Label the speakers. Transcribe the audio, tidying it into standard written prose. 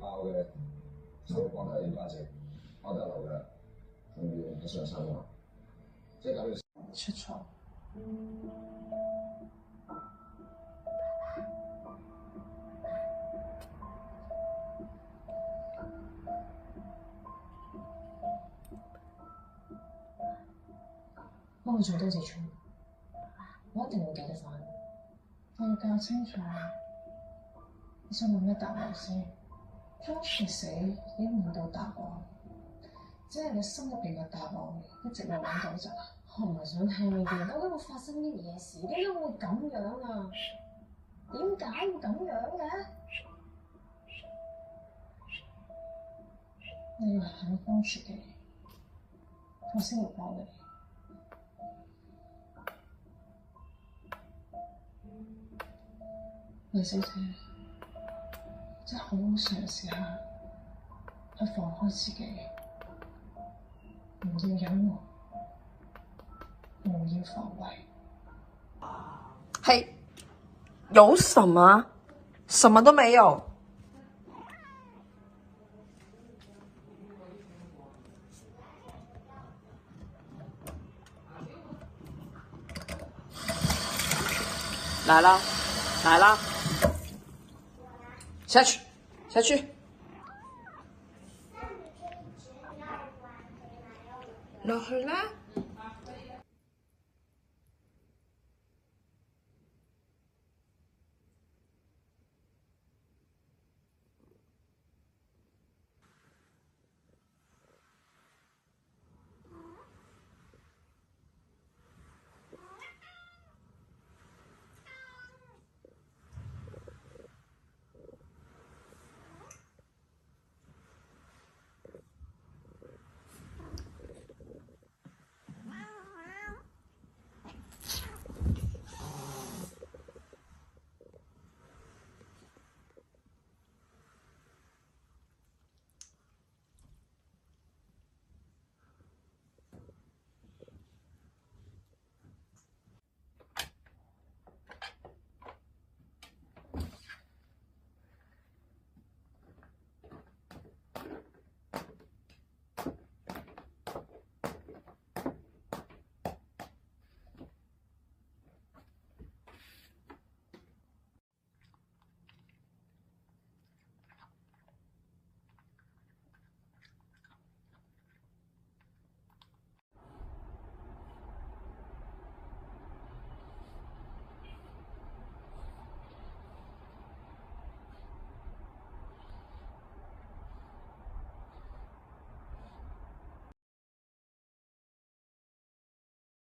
Speaker 1: 包嘅生活覺得有價值、包得流嘅，仲要用得上手啊！即係搞到出錯。幫我做多謝錯，我一定會記得返。我要搞清楚，你想問咩答案先？當時死已經揾到答案，只係你心入邊嘅答案一直未揾到咋。我唔係想聽呢啲，究竟會發生乜嘢事？點解會咁樣啊？點解會咁樣嘅？你要肯幫自己，我先會幫你。李小姐，真係好好嘗試下去放開自己，唔要隱瞞，唔要防衛。
Speaker 2: 嘿，有什麼？什麼都沒有。來了，來了。下去，下去。落去啦。